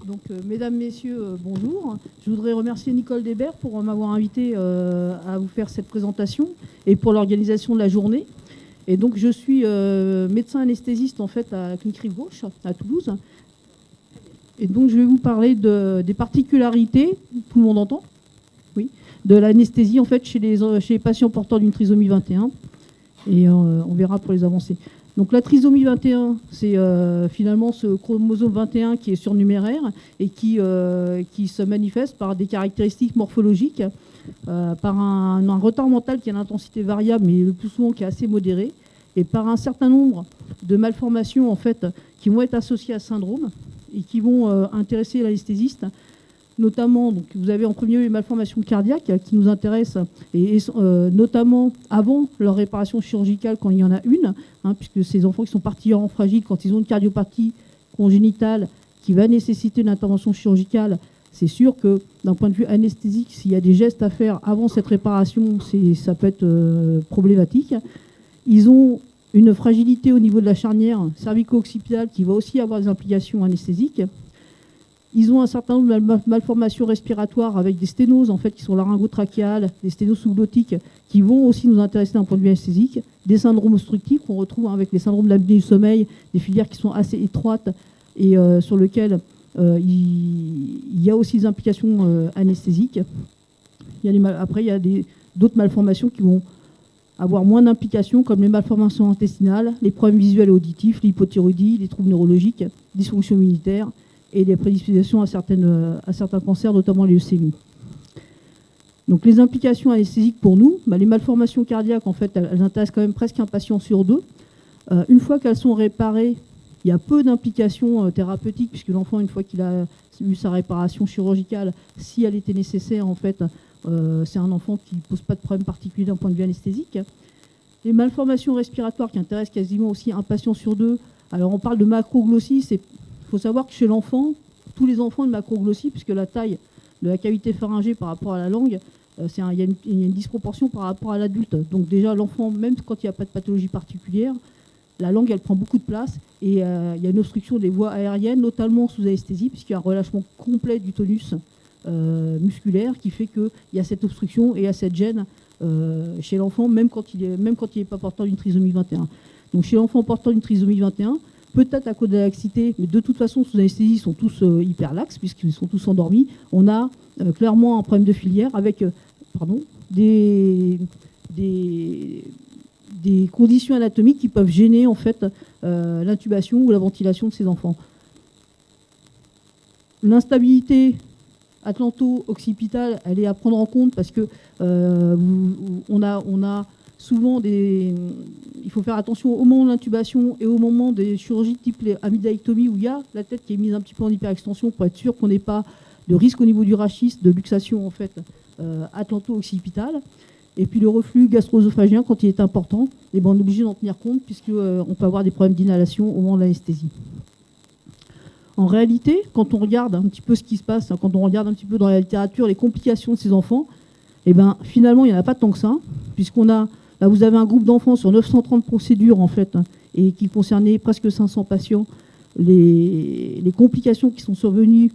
Donc, mesdames, messieurs, bonjour. Je voudrais remercier Nicole Desbert pour m'avoir invité à vous faire cette présentation et pour l'organisation de la journée. Et donc, je suis médecin anesthésiste en fait à la clinique Rive-Gauche à Toulouse. Et donc, je vais vous parler des particularités, tout le monde entend ? Oui. De l'anesthésie en fait chez les patients porteurs d'une trisomie 21. Et on verra pour les avancées. Donc la trisomie 21, c'est finalement ce chromosome 21 qui est surnuméraire et qui se manifeste par des caractéristiques morphologiques, par un retard mental qui a une intensité variable, mais le plus souvent qui est assez modéré, et par un certain nombre de malformations en fait, qui vont être associées à ce syndrome et qui vont intéresser l'anesthésiste. Notamment, donc, vous avez en premier lieu les malformations cardiaques qui nous intéressent, et notamment avant leur réparation chirurgicale quand il y en a une, puisque ces enfants qui sont particulièrement fragiles, quand ils ont une cardiopathie congénitale qui va nécessiter une intervention chirurgicale, c'est sûr que d'un point de vue anesthésique, s'il y a des gestes à faire avant cette réparation, ça peut être problématique. Ils ont une fragilité au niveau de la charnière cervico-occipitale qui va aussi avoir des implications anesthésiques. Ils ont un certain nombre de malformations respiratoires avec des sténoses en fait, qui sont laryngotrachéales, des sténoses sous-glottiques qui vont aussi nous intéresser d'un point de vue anesthésique, des syndromes obstructifs qu'on retrouve avec les syndromes de l'apnée du sommeil, des filières qui sont assez étroites et sur lesquelles il y a aussi des implications anesthésiques. Après, il y a d'autres malformations qui vont avoir moins d'implications, comme les malformations intestinales, les problèmes visuels et auditifs, l'hypothyroïdie, les troubles neurologiques, dysfonction immunitaire, et des prédispositions à certains cancers, notamment les leucémies. Donc les implications anesthésiques pour nous, les malformations cardiaques, en fait, elles intéressent quand même presque un patient sur deux. Une fois qu'elles sont réparées, il y a peu d'implications thérapeutiques, puisque l'enfant, une fois qu'il a eu sa réparation chirurgicale, si elle était nécessaire, en fait, c'est un enfant qui ne pose pas de problème particulier d'un point de vue anesthésique. Les malformations respiratoires qui intéressent quasiment aussi un patient sur deux. Alors on parle de macroglossie, il faut savoir que chez l'enfant, tous les enfants ont une macroglossie, puisque la taille de la cavité pharyngée par rapport à la langue, il y a une disproportion par rapport à l'adulte. Donc déjà, l'enfant, même quand il n'y a pas de pathologie particulière, la langue, elle prend beaucoup de place et il y a une obstruction des voies aériennes, notamment sous anesthésie, puisqu'il y a un relâchement complet du tonus musculaire qui fait qu'il y a cette obstruction et il y a cette gêne chez l'enfant, même quand il n'est pas porteur d'une trisomie 21. Donc chez l'enfant porteur d'une trisomie 21, peut-être à cause de la laxité, mais de toute façon, sous anesthésie, ils sont tous hyper laxes, puisqu'ils sont tous endormis. On a clairement un problème de filière avec des conditions anatomiques qui peuvent gêner en fait, l'intubation ou la ventilation de ces enfants. L'instabilité atlanto-occipitale, elle est à prendre en compte parce que on a souvent il faut faire attention au moment de l'intubation et au moment des chirurgies type amygdalectomie où il y a la tête qui est mise un petit peu en hyperextension pour être sûr qu'on n'ait pas de risque au niveau du rachis, de luxation en fait atlanto-occipitale. Et puis le reflux gastro-œsophagien, quand il est important, on est obligé d'en tenir compte puisqu'on peut avoir des problèmes d'inhalation au moment de l'anesthésie. En réalité, quand on regarde un petit peu ce qui se passe, quand on regarde un petit peu dans la littérature les complications de ces enfants, finalement il n'y en a pas tant que ça, puisqu'on a là, vous avez un groupe d'enfants sur 930 procédures, en fait, et qui concernait presque 500 patients. Les complications qui sont survenues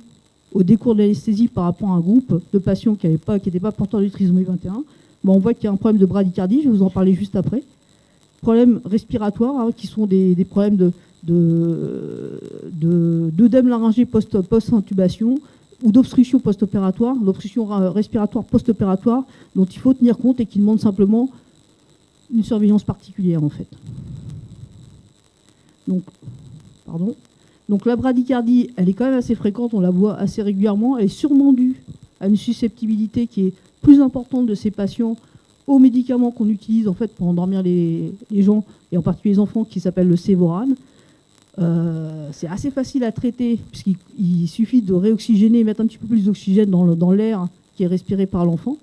au décours de l'anesthésie par rapport à un groupe de patients qui n'étaient pas porteurs de trisomie 21, on voit qu'il y a un problème de bradycardie, je vais vous en parler juste après. Problèmes respiratoires, qui sont des problèmes d'œdème laryngé post-intubation ou d'obstruction post-opératoire, l'obstruction respiratoire post-opératoire, dont il faut tenir compte et qui demande simplement une surveillance particulière en fait. Donc la bradycardie, elle est quand même assez fréquente, on la voit assez régulièrement, elle est sûrement due à une susceptibilité qui est plus importante de ces patients aux médicaments qu'on utilise en fait pour endormir les gens, et en particulier les enfants, qui s'appelle le Sévorane. C'est assez facile à traiter puisqu'il suffit de réoxygéner, mettre un petit peu plus d'oxygène dans l'air qui est respiré par l'enfant.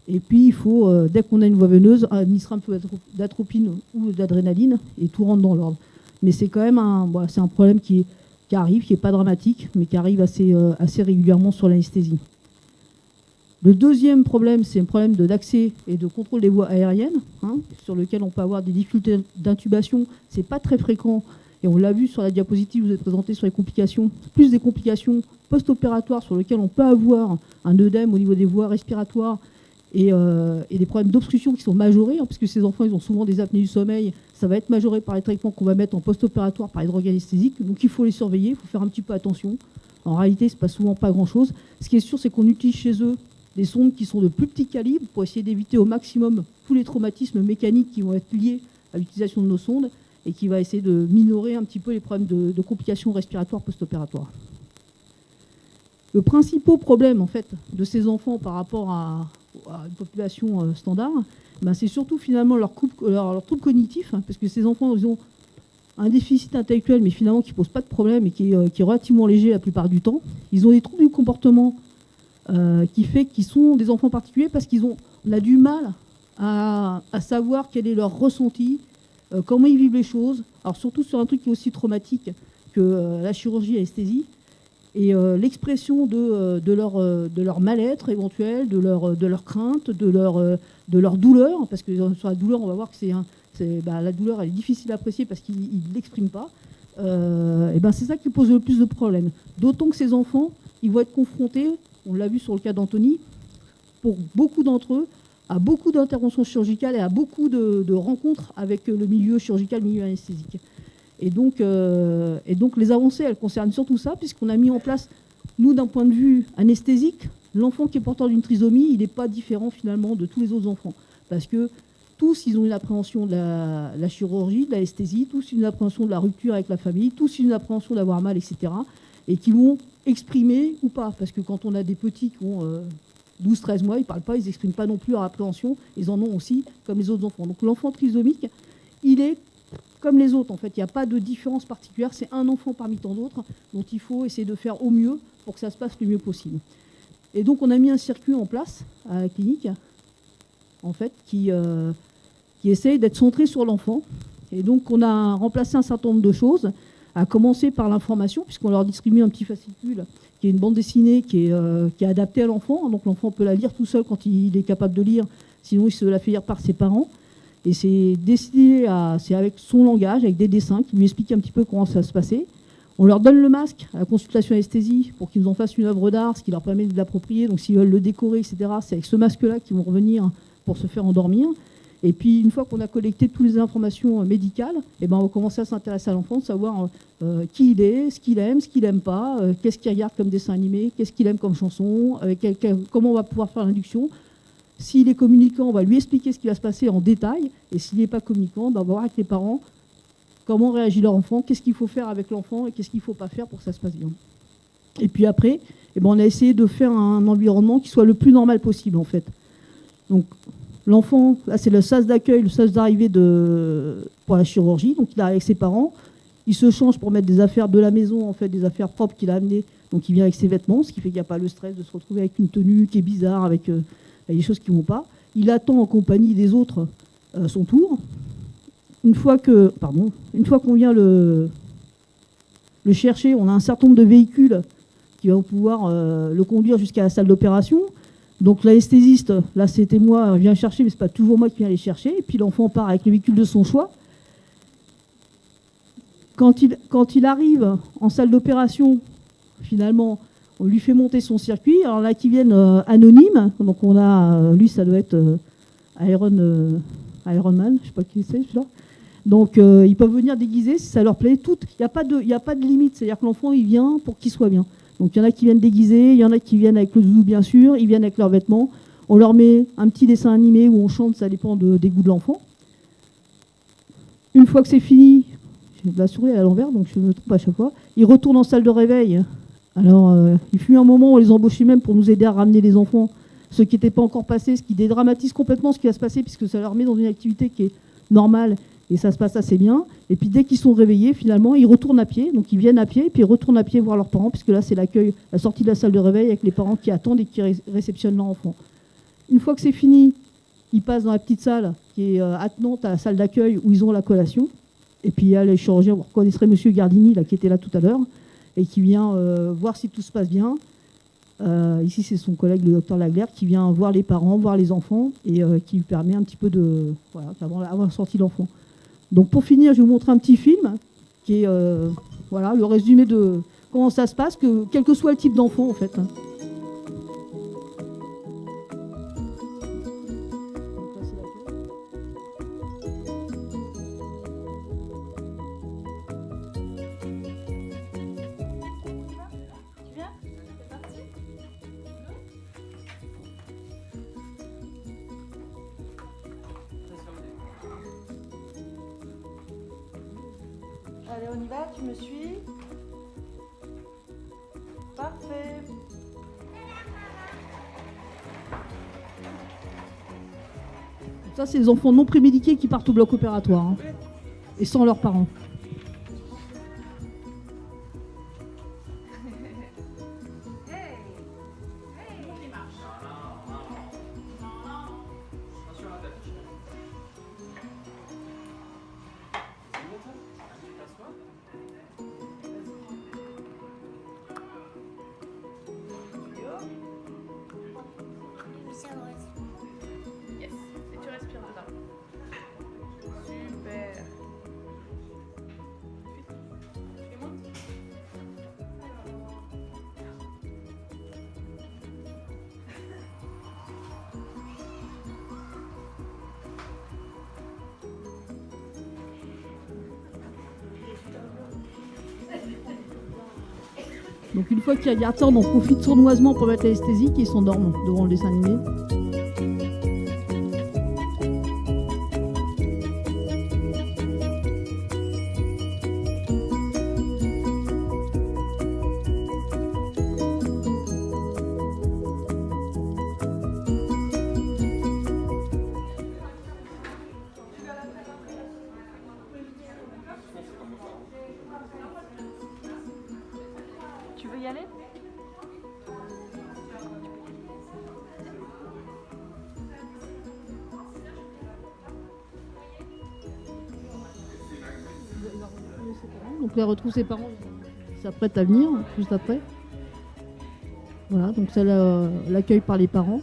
Et puis, il faut, dès qu'on a une voie veineuse, administrer un peu d'atropine ou d'adrénaline et tout rentre dans l'ordre. Mais c'est quand même un problème qui arrive, qui n'est pas dramatique, mais qui arrive assez régulièrement sur l'anesthésie. Le deuxième problème, c'est un problème d'accès et de contrôle des voies aériennes, sur lequel on peut avoir des difficultés d'intubation. Ce n'est pas très fréquent Et on l'a vu sur la diapositive que je vous ai présentée sur les complications, plus des complications post-opératoires sur lesquelles on peut avoir un œdème au niveau des voies respiratoires et des problèmes d'obstruction qui sont majorés, hein, parce que ces enfants, ils ont souvent des apnées du sommeil. Ça va être majoré par les traitements qu'on va mettre en post-opératoire par les drogues anesthésiques. Donc il faut les surveiller, il faut faire un petit peu attention. En réalité, ce n'est pas souvent pas grand-chose. Ce qui est sûr, c'est qu'on utilise chez eux des sondes qui sont de plus petit calibre pour essayer d'éviter au maximum tous les traumatismes mécaniques qui vont être liés à l'utilisation de nos sondes et qui va essayer de minorer un petit peu les problèmes de complications respiratoires post-opératoires. Le principal problème en fait, de ces enfants par rapport à une population standard, ben, c'est surtout finalement leur trouble cognitif, hein, parce que ces enfants, ils ont un déficit intellectuel, mais finalement qui ne pose pas de problème et qui est relativement léger la plupart du temps. Ils ont des troubles du comportement qui fait qu'ils sont des enfants particuliers parce qu'on a du mal à savoir quel est leur ressenti, comment ils vivent les choses. Alors surtout sur un truc qui est aussi traumatique que la chirurgie anesthésie et l'expression de leur mal-être éventuel, de leur crainte, de leur douleur, parce que sur la douleur, on va voir que la douleur elle est difficile à apprécier parce qu'ils ne l'expriment pas. Et ben c'est ça qui pose le plus de problèmes. D'autant que ces enfants, ils vont être confrontés, on l'a vu sur le cas d'Anthony, pour beaucoup d'entre eux, à beaucoup d'interventions chirurgicales et à beaucoup de rencontres avec le milieu chirurgical, le milieu anesthésique. Et donc les avancées, elles concernent surtout ça, puisqu'on a mis en place, nous, d'un point de vue anesthésique, l'enfant qui est porteur d'une trisomie, il n'est pas différent finalement de tous les autres enfants. Parce que tous, ils ont une appréhension de la chirurgie, de l'anesthésie, tous une appréhension de la rupture avec la famille, tous une appréhension d'avoir mal, etc. Et qui vont exprimer ou pas. Parce que quand on a des petits qui ont 12-13 mois, ils ne parlent pas, ils n'expriment pas non plus leur appréhension. Ils en ont aussi, comme les autres enfants. Donc l'enfant trisomique, il est comme les autres. En fait, il n'y a pas de différence particulière. C'est un enfant parmi tant d'autres dont il faut essayer de faire au mieux pour que ça se passe le mieux possible. Et donc on a mis un circuit en place à la clinique, en fait, qui essaye d'être centré sur l'enfant. Et donc on a remplacé un certain nombre de choses, à commencer par l'information, puisqu'on leur distribue un petit fascicule qui est une bande dessinée qui est adaptée à l'enfant. Donc l'enfant peut la lire tout seul quand il est capable de lire, sinon il se la fait lire par ses parents. Et c'est destiné c'est avec son langage, avec des dessins qui lui expliquent un petit peu comment ça va se passer. On leur donne le masque à la consultation anesthésie pour qu'ils nous en fassent une œuvre d'art, ce qui leur permet de l'approprier. Donc s'ils veulent le décorer, etc., c'est avec ce masque-là qu'ils vont revenir pour se faire endormir. Et puis une fois qu'on a collecté toutes les informations médicales, eh ben, on va commencer à s'intéresser à l'enfant, de savoir qui il est, ce qu'il aime, ce qu'il n'aime pas, qu'est-ce qu'il regarde comme dessin animé, qu'est-ce qu'il aime comme chanson, comment on va pouvoir faire l'induction. S'il est communicant, on va lui expliquer ce qui va se passer en détail. Et s'il n'est pas communicant, on va voir avec les parents comment réagit leur enfant, qu'est-ce qu'il faut faire avec l'enfant et qu'est-ce qu'il ne faut pas faire pour que ça se passe bien. Et puis après, eh ben, on a essayé de faire un environnement qui soit le plus normal possible, en fait. Donc l'enfant, là c'est le sas d'accueil, le sas d'arrivée pour la chirurgie. Donc il arrive avec ses parents. Il se change pour mettre des affaires de la maison, en fait, des affaires propres qu'il a amenées. Donc il vient avec ses vêtements, ce qui fait qu'il n'y a pas le stress de se retrouver avec une tenue qui est bizarre, avec des choses qui ne vont pas. Il attend en compagnie des autres son tour. Une fois qu'on vient le chercher, on a un certain nombre de véhicules qui vont pouvoir le conduire jusqu'à la salle d'opération. Donc l'anesthésiste, là c'était moi, vient chercher, mais ce n'est pas toujours moi qui viens les chercher. Et puis l'enfant part avec le véhicule de son choix. Quand il arrive en salle d'opération, finalement, on lui fait monter son circuit. Alors là, qui viennent anonymes. Donc on a, lui, ça doit être Iron Man, je ne sais pas qui c'est celui-là. Donc ils peuvent venir déguisés si ça leur plaît. Il n'y a pas de limite. C'est-à-dire que l'enfant, il vient pour qu'il soit bien. Donc il y en a qui viennent déguisés, il y en a qui viennent avec le doudou, bien sûr. Ils viennent avec leurs vêtements. On leur met un petit dessin animé où on chante, ça dépend des goûts de l'enfant. Une fois que c'est fini, j'ai de la souris à l'envers, donc je me trompe à chaque fois. Ils retournent en salle de réveil. Alors, il fut un moment où on les embauchait même pour nous aider à ramener les enfants, ceux qui n'étaient pas encore passés, ce qui dédramatise complètement ce qui va se passer, puisque ça leur met dans une activité qui est normale, et ça se passe assez bien. Et puis dès qu'ils sont réveillés, finalement, ils retournent à pied, donc ils viennent à pied, et puis ils retournent à pied voir leurs parents, puisque là, c'est l'accueil, la sortie de la salle de réveil avec les parents qui attendent et qui réceptionnent leur enfant. Une fois que c'est fini, ils passent dans la petite salle qui est attenante à la salle d'accueil où ils ont la collation. Et puis il y a les chirurgiens, vous reconnaîtrez M. Gardini, là, qui était là tout à l'heure, et qui vient voir si tout se passe bien. Ici, c'est son collègue, le docteur Laglaire, qui vient voir les parents, voir les enfants, et qui lui permet un petit peu de... Voilà, avant sorti l'enfant. Donc pour finir, je vais vous montrer un petit film qui est voilà, le résumé de comment ça se passe, quel que soit le type d'enfant en fait. Allez, on y va, tu me suis? Parfait. Ça, c'est les enfants non prémédiqués qui partent au bloc opératoire, hein, et sans leurs parents. Yes. Et tu respires dedans. Super. Tu montes. Donc une fois qu'il regarde ça, on en profite sournoisement pour mettre l'anesthésique et ils s'endorment devant le dessin animé. Tu veux y aller? Donc là, elle retrouve ses parents, ils s'apprêtent à venir, juste après. Voilà, donc c'est l'accueil par les parents.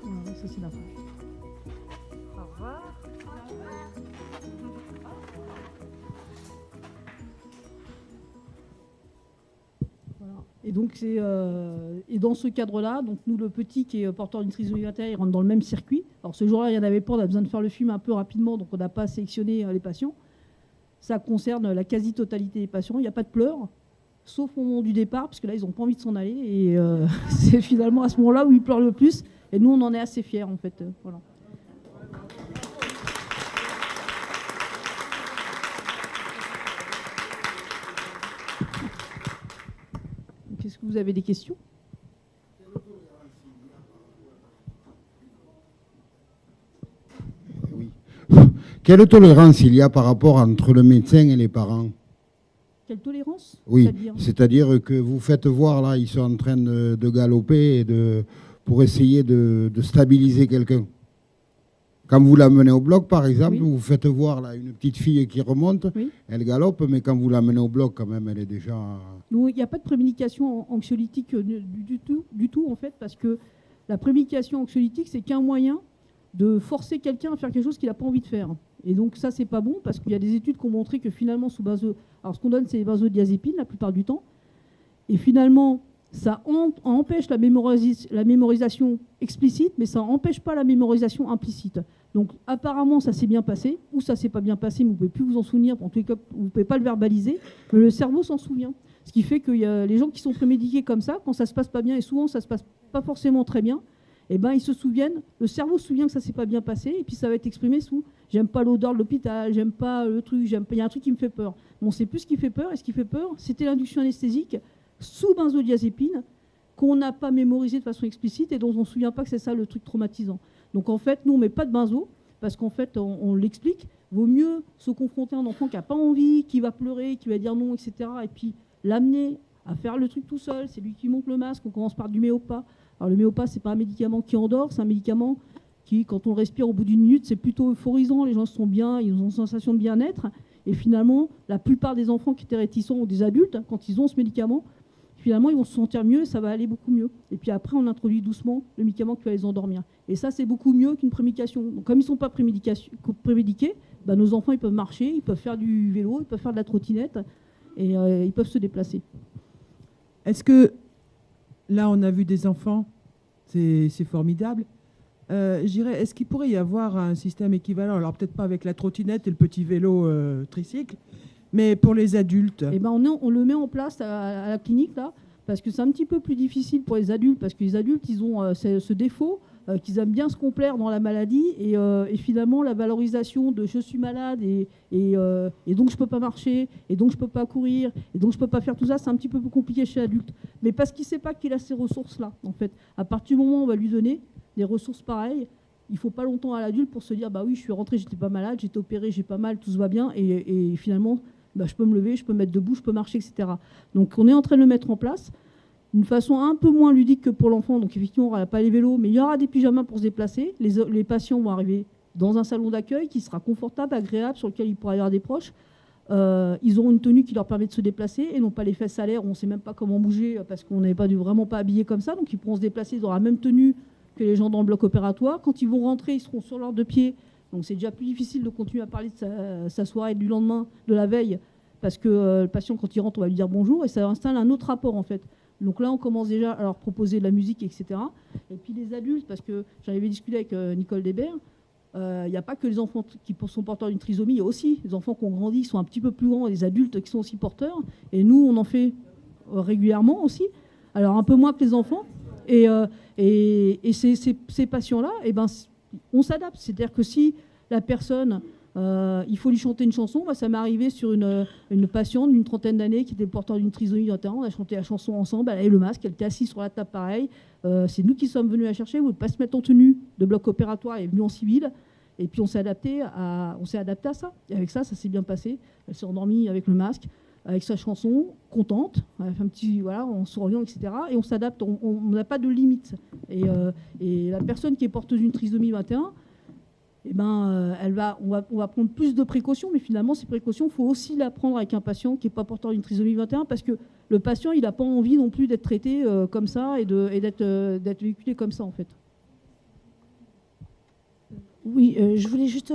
Voilà, ça c'est la fin. Au revoir. Voilà. Et donc et dans ce cadre-là, donc nous le petit qui est porteur d'une trisomie 21, il rentre dans le même circuit. Alors ce jour-là, il n'y en avait pas, on a besoin de faire le film un peu rapidement, donc on n'a pas sélectionné les patients. Ça concerne la quasi-totalité des patients. Il n'y a pas de pleurs, sauf au moment du départ, parce que là ils n'ont pas envie de s'en aller. Et c'est finalement à ce moment-là où ils pleurent le plus. Et nous, on en est assez fiers en fait. Voilà. Est-ce que vous avez des questions? Oui. Quelle tolérance il y a par rapport entre le médecin et les parents? Quelle tolérance? Oui, c'est-à-dire que vous faites voir, là, ils sont en train de galoper pour essayer de stabiliser quelqu'un. Quand vous l'amenez au bloc, par exemple, oui. Vous faites voir là, une petite fille qui remonte, oui. Elle galope, mais quand vous l'amenez au bloc, quand même, elle est déjà... Non, il n'y a pas de prémédication anxiolytique du tout, en fait, parce que la prémédication anxiolytique, c'est qu'un moyen de forcer quelqu'un à faire quelque chose qu'il n'a pas envie de faire. Et donc ça, c'est pas bon, parce qu'il y a des études qui ont montré que finalement, sous alors ce qu'on donne, c'est les benzodiazépines la plupart du temps, et finalement, ça empêche la mémorisation explicite, mais ça n'empêche pas la mémorisation implicite. Donc apparemment, ça s'est bien passé, ou ça s'est pas bien passé, mais vous pouvez plus vous en souvenir, en tous les cas, vous pouvez pas le verbaliser, mais le cerveau s'en souvient. Ce qui fait que les gens qui sont prémédiqués comme ça, quand ça se passe pas bien, et souvent ça se passe pas forcément très bien, eh ben, ils se souviennent, le cerveau se souvient que ça s'est pas bien passé, et puis ça va être exprimé sous « j'aime pas l'odeur de l'hôpital, j'aime pas le truc, il y a un truc qui me fait peur ». Bon, on sait plus ce qui fait peur, et ce qui fait peur, c'était l'induction anesthésique sous benzodiazépine, qu'on n'a pas mémorisé de façon explicite, et dont on ne se souvient pas que c'est ça le truc traumatisant. Donc en fait, nous, on ne met pas de benzo, parce qu'en fait, on l'explique. Vaut mieux se confronter à un enfant qui n'a pas envie, qui va pleurer, qui va dire non, etc. Et puis l'amener à faire le truc tout seul. C'est lui qui monte le masque. On commence par du méopa. Alors le méopa, ce n'est pas un médicament qui endort, c'est un médicament qui, quand on le respire au bout d'une minute, c'est plutôt euphorisant. Les gens se sont bien, ils ont une sensation de bien-être. Et finalement, la plupart des enfants qui étaient réticents, ou des adultes, quand ils ont ce médicament, finalement, ils vont se sentir mieux et ça va aller beaucoup mieux. Et puis après, on introduit doucement le médicament qui va les endormir. Et ça, c'est beaucoup mieux qu'une prémédication. Donc, comme ils ne sont pas prémédiqués, bah, nos enfants, ils peuvent marcher, ils peuvent faire du vélo, ils peuvent faire de la trottinette et ils peuvent se déplacer. Est-ce que, là, on a vu des enfants, c'est formidable. Je dirais, est-ce qu'il pourrait y avoir un système équivalent, alors peut-être pas avec la trottinette et le petit vélo tricycle, mais pour les adultes? Eh ben on le met en place à la clinique, là, parce que c'est un petit peu plus difficile pour les adultes, parce que les adultes, ils ont ce défaut, qu'ils aiment bien se complaire dans la maladie, et finalement, la valorisation de je suis malade, et donc je ne peux pas marcher, et donc je ne peux pas courir, et donc je ne peux pas faire tout ça, c'est un petit peu plus compliqué chez l'adulte. Mais parce qu'il ne sait pas qu'il a ces ressources-là, en fait. À partir du moment où on va lui donner des ressources pareilles, il ne faut pas longtemps à l'adulte pour se dire, bah oui, je suis rentré, j'étais pas malade, j'ai été opéré, j'ai pas mal, tout se va bien, et finalement... Bah, je peux me lever, je peux me mettre debout, je peux marcher, etc. Donc on est en train de le mettre en place d'une façon un peu moins ludique que pour l'enfant. Donc effectivement, on n'aura pas les vélos, mais il y aura des pyjamas pour se déplacer. Les patients vont arriver dans un salon d'accueil qui sera confortable, agréable, sur lequel il pourra y avoir des proches. Ils auront une tenue qui leur permet de se déplacer et non pas les fesses à l'air où on ne sait même pas comment bouger parce qu'on n'est pas vraiment pas habillé comme ça. Donc ils pourront se déplacer, ils auront la même tenue que les gens dans le bloc opératoire. Quand ils vont rentrer, ils seront sur leurs deux pieds. Donc c'est déjà plus difficile de continuer à parler de sa soirée du lendemain, de la veille, parce que le patient, quand il rentre, on va lui dire bonjour, et ça installe un autre rapport, en fait. Donc là, on commence déjà à leur proposer de la musique, etc. Et puis les adultes, parce que j'en avais discuté avec Nicole Desbert, il n'y a pas que les enfants qui sont porteurs d'une trisomie, il y a aussi les enfants qui ont grandi, qui sont un petit peu plus grands, et les adultes qui sont aussi porteurs. Et nous, on en fait régulièrement aussi. Alors un peu moins que les enfants. Et ces patients-là, eh ben, on s'adapte. C'est-à-dire que si la personne, il faut lui chanter une chanson, bah, ça m'est arrivé sur une patiente d'une trentaine d'années qui était porteur d'une trisomie 21. On a chanté la chanson ensemble, elle avait le masque, elle était assise sur la table pareil. C'est nous qui sommes venus la chercher, vous ne pouvez pas se mettre en tenue de bloc opératoire, elle est venue en civil. Et puis on s'est adapté à ça. Et avec ça, ça s'est bien passé. Elle s'est endormie avec le masque, avec sa chanson, contente, elle fait un petit, voilà, en souriant, etc. Et on s'adapte, on n'a pas de limite. Et la personne qui est porteuse d'une trisomie 21, eh ben, on va prendre plus de précautions, mais finalement, ces précautions, il faut aussi les prendre avec un patient qui n'est pas porteur d'une trisomie 21, parce que le patient, il n'a pas envie non plus d'être traité comme ça et d'être véhiculé comme ça, en fait. Oui, je voulais juste...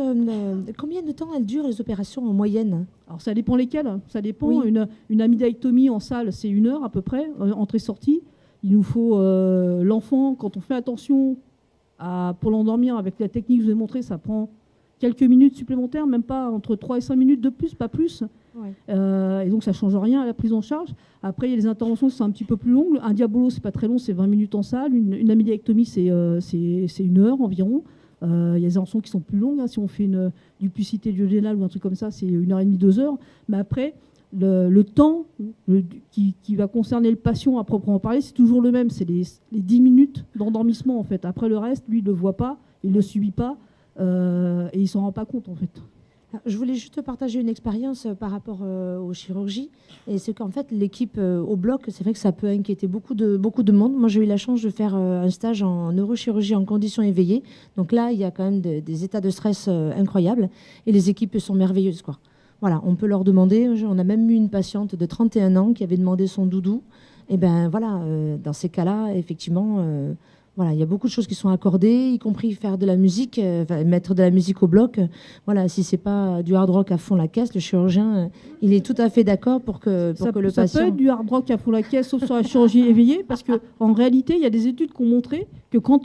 combien de temps elles durent, les opérations, en moyenne? Alors, ça dépend lesquelles. Ça dépend. Oui. Une amidectomie en salle, c'est 1 heure à peu près, entrée-sortie. Il nous faut l'enfant, quand on fait attention pour l'endormir avec la technique que je vous ai montrée, ça prend quelques minutes supplémentaires, même pas entre 3 et 5 minutes de plus, pas plus. Ouais. Et donc ça ne change rien à la prise en charge. Après, il y a les interventions qui sont un petit peu plus longues. Un diabolo, c'est pas très long, c'est 20 minutes en salle. Une amidectomie, c'est 1 heure environ. Il y a des interventions qui sont plus longues. Hein. Si on fait une duplicité duodénale ou un truc comme ça, c'est 1h30, 2 heures. Mais après, le temps qui va concerner le patient à proprement parler, c'est toujours le même. C'est les 10 minutes d'endormissement, en fait. Après, le reste, lui, il ne le voit pas, il ne le subit pas, et il ne s'en rend pas compte, en fait. Je voulais juste partager une expérience par rapport aux chirurgies. Et c'est qu'en fait, l'équipe au bloc, c'est vrai que ça peut inquiéter beaucoup de monde. Moi, j'ai eu la chance de faire un stage en neurochirurgie en conditions éveillées. Donc là, il y a quand même des états de stress incroyables. Et les équipes sont merveilleuses, quoi. Voilà, on peut leur demander. On a même eu une patiente de 31 ans qui avait demandé son doudou. Et ben voilà, dans ces cas-là, effectivement, Voilà, il y a beaucoup de choses qui sont accordées, y compris faire de la musique, mettre de la musique au bloc. Voilà, si c'est pas du hard rock à fond la caisse, le chirurgien, il est tout à fait d'accord pour que le patient... Ça peut être du hard rock à fond la caisse, sauf sur la chirurgie éveillée, parce qu'en réalité, il y a des études qui ont montré que quand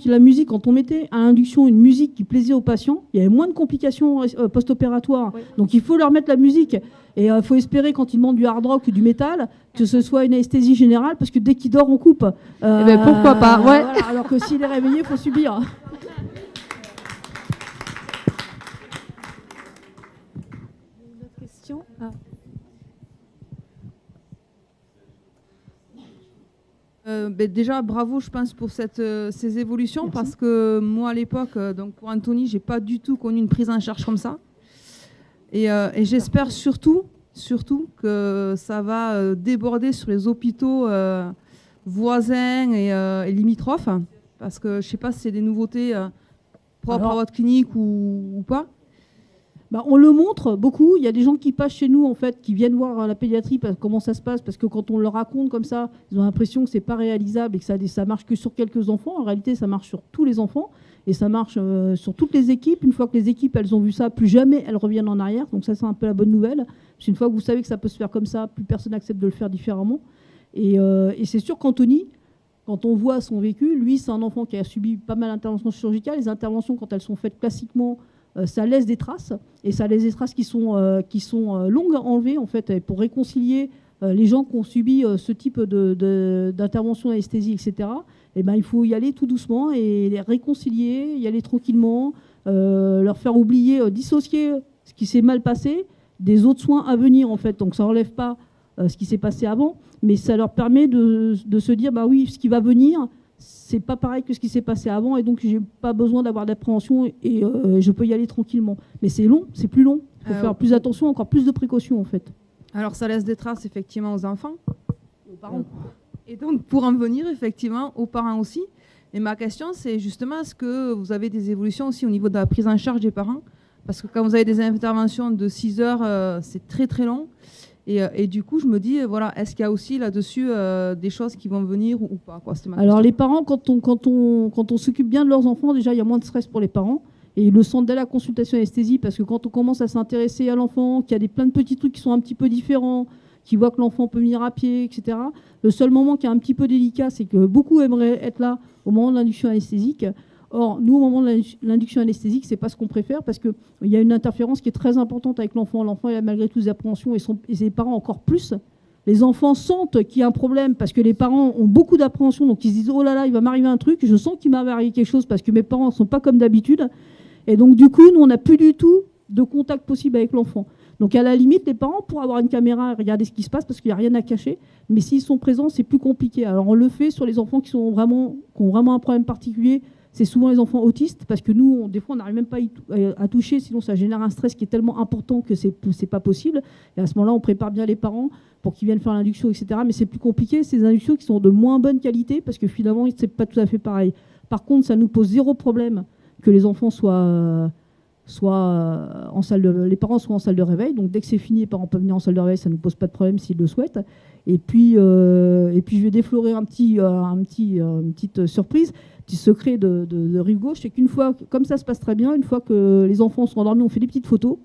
on mettait à l'induction une musique qui plaisait aux patients, il y avait moins de complications post-opératoires. Oui. Donc il faut leur mettre la musique. Et il faut espérer, quand ils demandent du hard rock ou du métal, que ce soit une anesthésie générale, parce que dès qu'il dort, on coupe. Pourquoi pas, ouais. Voilà, alors que s'il est réveillé, il faut subir. Une autre question ? Déjà, bravo, je pense, pour ces évolutions. Merci. Parce que moi, à l'époque, donc pour Anthony, j'ai pas du tout connu une prise en charge comme ça. Et j'espère surtout que ça va déborder sur les hôpitaux voisins et limitrophes. Parce que je ne sais pas si c'est des nouveautés propres à votre clinique ou pas. Bah, on le montre beaucoup. Il y a des gens qui passent chez nous, en fait, qui viennent voir la pédiatrie, comment ça se passe, parce que quand on leur raconte comme ça, ils ont l'impression que c'est pas réalisable et que ça marche que sur quelques enfants. En réalité, ça marche sur tous les enfants et ça marche sur toutes les équipes. Une fois que les équipes, elles ont vu ça, plus jamais elles reviennent en arrière. Donc ça, c'est un peu la bonne nouvelle. Parce qu'une fois que vous savez que ça peut se faire comme ça, plus personne n'accepte de le faire différemment. Et c'est sûr qu'Anthony, quand on voit son vécu, lui, c'est un enfant qui a subi pas mal d'interventions chirurgicales. Les interventions, quand elles sont faites classiquement, ça laisse des traces, et ça laisse des traces qui sont longues à enlever, en fait, et pour réconcilier les gens qui ont subi ce type d'intervention d'anesthésie, etc. Et ben, il faut y aller tout doucement et les réconcilier, y aller tranquillement, leur faire oublier, dissocier ce qui s'est mal passé des autres soins à venir, en fait. Donc ça n'enlève pas ce qui s'est passé avant, mais ça leur permet de se dire, bah oui, ce qui va venir, c'est pas pareil que ce qui s'est passé avant, et donc j'ai pas besoin d'avoir d'appréhension et je peux y aller tranquillement. Mais c'est long, c'est plus long. Il faut faire plus attention, encore plus de précautions en fait. Alors ça laisse des traces effectivement aux enfants, aux parents. Et donc pour en venir effectivement aux parents aussi. Et ma question c'est justement, est-ce que vous avez des évolutions aussi au niveau de la prise en charge des parents? Parce que quand vous avez des interventions de 6 heures, c'est très très long. Et du coup, je me dis, voilà, est-ce qu'il y a aussi là-dessus des choses qui vont venir ou pas, quoi? Alors les parents, quand on s'occupe bien de leurs enfants, déjà il y a moins de stress pour les parents. Et ils le sentent dès la consultation anesthésie, parce que quand on commence à s'intéresser à l'enfant, qu'il y a plein de petits trucs qui sont un petit peu différents, qui voient que l'enfant peut venir à pied, etc. Le seul moment qui est un petit peu délicat, c'est que beaucoup aimeraient être là au moment de l'induction anesthésique. Or, nous, au moment de l'induction anesthésique, c'est pas ce qu'on préfère, parce qu'il y a une interférence qui est très importante avec l'enfant. L'enfant, il a malgré tout des appréhensions, et ses parents encore plus. Les enfants sentent qu'il y a un problème, parce que les parents ont beaucoup d'appréhension, donc ils se disent « Oh là là, il va m'arriver un truc, je sens qu'il m'arrive arrivé quelque chose, parce que mes parents ne sont pas comme d'habitude ». Et donc, du coup, nous, on n'a plus du tout de contact possible avec l'enfant. Donc, à la limite, les parents pourraient avoir une caméra et regarder ce qui se passe, parce qu'il n'y a rien à cacher. Mais s'ils sont présents, c'est plus compliqué. Alors, on le fait sur les enfants qui ont vraiment un problème particulier. C'est souvent les enfants autistes, parce que nous, des fois, on n'arrive même pas à toucher, sinon ça génère un stress qui est tellement important que c'est pas possible. Et à ce moment-là, on prépare bien les parents pour qu'ils viennent faire l'induction, etc. Mais c'est plus compliqué, c'est des inductions qui sont de moins bonne qualité, parce que finalement, c'est pas tout à fait pareil. Par contre, ça nous pose zéro problème que les enfants soient en salle les parents soient en salle de réveil. Donc dès que c'est fini, les parents peuvent venir en salle de réveil, ça ne nous pose pas de problème s'ils le souhaitent. Et puis je vais déflorer une petite surprise. Petit secret de Rive Gauche, c'est qu'une fois, comme ça se passe très bien, une fois que les enfants sont endormis, on fait des petites photos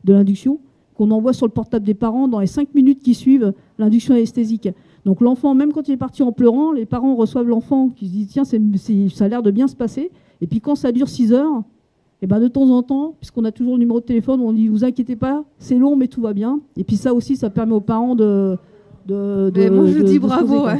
de l'induction qu'on envoie sur le portable des parents dans les 5 minutes qui suivent l'induction anesthésique. Donc l'enfant, même quand il est parti en pleurant, les parents reçoivent l'enfant qui se dit tiens, ça a l'air de bien se passer. Et puis quand ça dure 6 heures, et ben de temps en temps, puisqu'on a toujours le numéro de téléphone, on dit vous inquiétez pas, c'est long mais tout va bien. Et puis ça aussi, ça permet aux parents moi je dis bravo. Ouais.